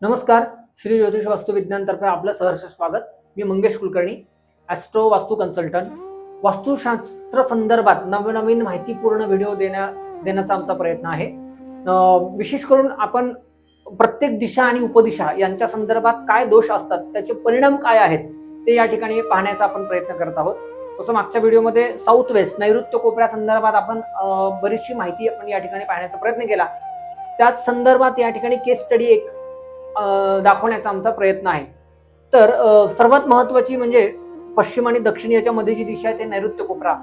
नमस्कार. श्री ज्योतिष वास्तु विज्ञानतर्फे आपलं सहर्ष स्वागत. मी मंगेश कुलकर्णी, ॲस्ट्रो वास्तू कन्सल्टंट. वास्तुशास्त्र संदर्भात नवनवीन माहितीपूर्ण व्हिडिओ देण्याचा आमचा प्रयत्न आहे. विशेष करून आपण प्रत्येक दिशा आणि उपदिशा यांच्या संदर्भात काय दोष असतात, त्याचे परिणाम काय आहेत ते या ठिकाणी पाहण्याचा आपण प्रयत्न करत आहोत. तसं मागच्या व्हिडिओमध्ये साऊथ वेस्ट नैऋत्य कोपऱ्या संदर्भात आपण बरीचशी माहिती आपण या ठिकाणी पाहण्याचा प्रयत्न केला. त्याच संदर्भात या ठिकाणी केस स्टडी एक दाखवण्याचा आमचा प्रयत्न आहे. तर सर्वात महत्वाची म्हणजे पश्चिम आणि दक्षिण याच्या मध्ये जी दिशा आहे ते नैऋत्य कोपरा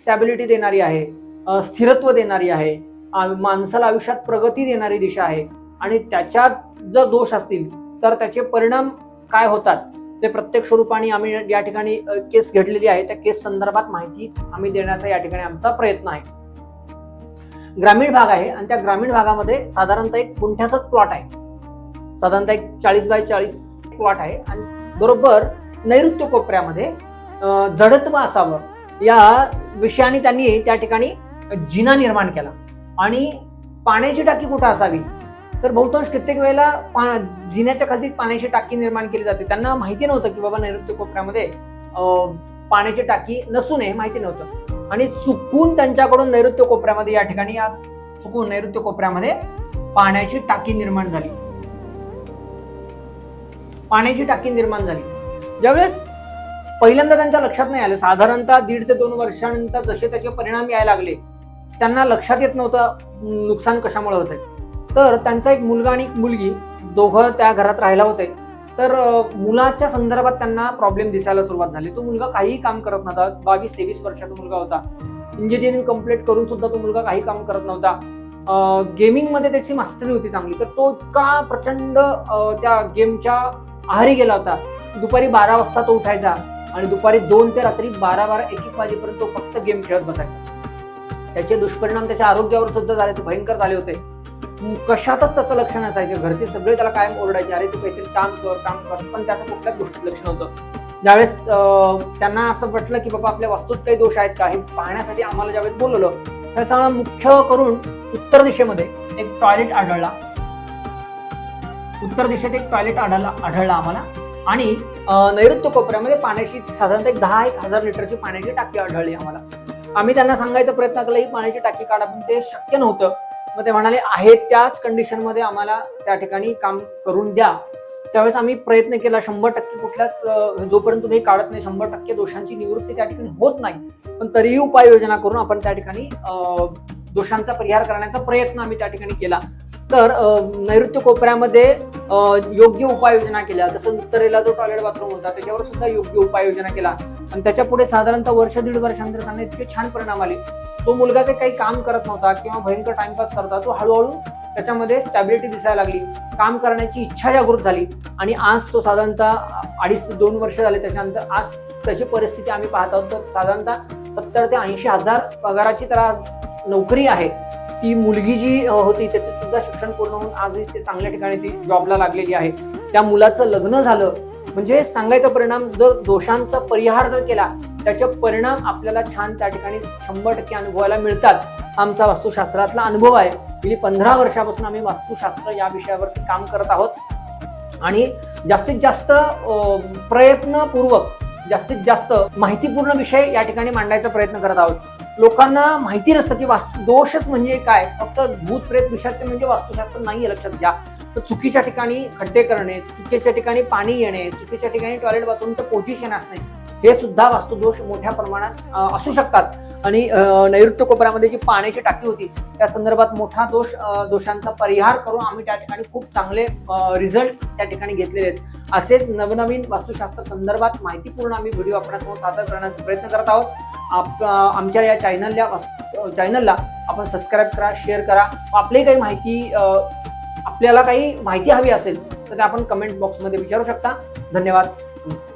स्टॅबिलिटी देणारी आहे, स्थिरत्व देणारी आहे, माणसाला आयुष्यात प्रगती देणारी दिशा आहे. आणि त्याच्यात जर दोष असतील तर त्याचे परिणाम काय होतात ते प्रत्यक्ष स्वरूपाने आम्ही या ठिकाणी केस घेतलेली आहे. त्या केस संदर्भात माहिती आम्ही देण्याचा या ठिकाणी आमचा प्रयत्न आहे. ग्रामीण भाग आहे आणि त्या ग्रामीण भागामध्ये साधारणतः एक गुंठ्याचाच प्लॉट आहे. साधारणतः एक 40 बाय 40 प्लॉट आहे आणि बरोबर नैऋत्य कोपऱ्यामध्ये जडत्व असावं या विषयाने त्यांनी त्या ठिकाणी जिना निर्माण केला. आणि पाण्याची टाकी कुठं असावी तर बहुतांश कित्येक वेळेला जिन्याच्या खाली पाण्याची टाकी निर्माण केली जाते. त्यांना माहिती नव्हतं की बाबा नैऋत्य कोपऱ्यामध्ये पाण्याची टाकी नसू नये, माहिती नव्हतं. आणि चुकून त्यांच्याकडून नैऋत्य कोपऱ्यामध्ये या ठिकाणी चुकून नैऋत्य कोपऱ्यामध्ये पाण्याची टाकी निर्माण झाली. ज्यावेळेस पहिल्यांदा त्यांच्या लक्षात नाही आलं, साधारणतः 1.5 ते 2 वर्षानंतर जसे त्याचे परिणाम यायला लागले त्यांना लक्षात येत नव्हतं नुकसान कशामुळे होतंय. तर त्यांचा एक मुलगा आणि एक मुलगी दोघं त्या घरात राहिला होते. तर मुलाच्या संदर्भात त्यांना प्रॉब्लेम दिसायला सुरुवात झाली. तो मुलगा काही काम करत नव्हता. 22-23 वर्षाचा मुलगा होता. इंजिनिअरिंग कम्प्लीट करून सुद्धा तो मुलगा काही काम करत नव्हता. गेमिंग मध्ये त्याची मास्टरी होती चांगली. तर तो इतका प्रचंड त्या गेमच्या आहारी गेला होता. दुपारी 12 वाजता तो उठायचा आणि दुपारी 2 ते रात्री 12-1 वाजेपर्यंत तो फक्त गेम खेळत बसायचा. त्याचे दुष्परिणाम त्याच्या आरोग्यावर सुद्धा झाले, ते भयंकर झाले होते. कशातच त्याचं लक्ष नसायचं. घरचे सगळे त्याला कायम ओरडायचे, अरे तू काहीतरी काम कर, पण त्याचं कुठल्याच गोष्टीत लक्ष नव्हतं. ज्यावेळेस त्यांना असं वाटलं की बाबा आपल्या वास्तूत काही दोष आहेत का हे पाहण्यासाठी आम्हाला ज्यावेळेस बोलवलं त्यावेळेस आम्हाला मुख्य करून उत्तर दिशेमध्ये एक टॉयलेट आढळला. उत्तर दिशेत एक टॉयलेट आढळला आम्हाला. आणि नैऋत्य कोपऱ्यामध्ये पाण्याची साधारणतः 10,000 लिटरची पाण्याची टाकी आढळली आम्हाला. आम्ही त्यांना सांगायचा प्रयत्न केला ही पाण्याची टाकी काढा, पण ते शक्य नव्हतं. मग ते म्हणाले आहे त्याच कंडिशन मध्ये आम्हाला त्या ठिकाणी काम करून द्या. त्यावेळेस आम्ही प्रयत्न केला. 100% कुठल्याच जोपर्यंत तुम्ही काढत नाही 100% दोषांची निवृत्ती त्या ठिकाणी होत नाही, पण तरीही उपाययोजना करून आपण त्या ठिकाणी दोषांचा परिहार करण्याचा प्रयत्न आम्ही त्या ठिकाणी केला. तर नैऋत्य कोपऱ्यामध्ये योग्य उपाययोजना केल्या. तसं उत्तरेला जो टॉयलेट बाथरूम होता त्याच्यावर सुद्धा योग्य उपाययोजना केला. आणि त्याच्या पुढे साधारणतः 1-1.5 वर्षांतर त्यांना इतके छान परिणाम आले. तो मुलगा जे काही काम करत नव्हता किंवा भयंकर टाइमपास करता, तो हळूहळू त्याच्यामध्ये स्टॅबिलिटी दिसायला लागली, काम करण्याची इच्छा जागृत झाली. आणि आज तो साधारणतः 2.5 ते 2 वर्ष झाले त्याच्यानंतर आज त्याची परिस्थिती आम्ही पाहत आहोत. तर साधारणतः 70,000 ते 80,000 पगाराची त्याला नोकरी आहे. ती मुलगी जी होती त्याचे सुद्धा शिक्षण पूर्ण होऊन आज ते चांगल्या ठिकाणी ती जॉबला लागलेली आहे. त्या मुलाचं लग्न झालं. म्हणजे सांगायचा परिणाम जर दोषांचा परिहार जर केला त्याचे परिणाम आपल्याला छान त्या ठिकाणी 100% अनुभवायला मिळतात. आमचा वास्तुशास्त्रातला अनुभव आहे. गेली 15 वर्षापासून आम्ही वास्तुशास्त्र या विषयावरती काम करत आहोत आणि जास्तीत जास्त प्रयत्नपूर्वक जास्तीत जास्त माहितीपूर्ण विषय या ठिकाणी मांडायचा प्रयत्न करत आहोत. लोकांना माहिती नसतं की दोषच म्हणजे काय. फक्त भूत प्रेत विषय म्हणजे वास्तुशास्त्र नाहीये, लक्षात घ्या. तर चुकीच्या ठिकाणी खड्डे करणे, चुकीच्या ठिकाणी पाणी येणे, चुकीच्या ठिकाणी टॉयलेट बाथरूमचं पोझिशन असणे हे सुद्धा वास्तुदोष मोठ्या प्रमाणात असू शकतात. आणि नैऋत्य कोपऱ्यामध्ये जी पाण्याची टाकी होती त्या संदर्भात मोठा दोषांचा परिहार करून आम्ही त्या ठिकाणी खूप चांगले रिझल्ट त्या ठिकाणी घेतलेले आहेत. असेच नवनवीन वास्तुशास्त्र संदर्भात माहितीपूर्ण आम्ही व्हिडिओ आपल्यासमोर सादर करण्याचा प्रयत्न करत आहोत. आमच्या या चॅनलला आपण सबस्क्राईब करा, शेअर करा. आपल्याला काही माहिती हवी असेल तर ते आपण कमेंट बॉक्समध्ये विचारू शकता. धन्यवाद. नमस्ते.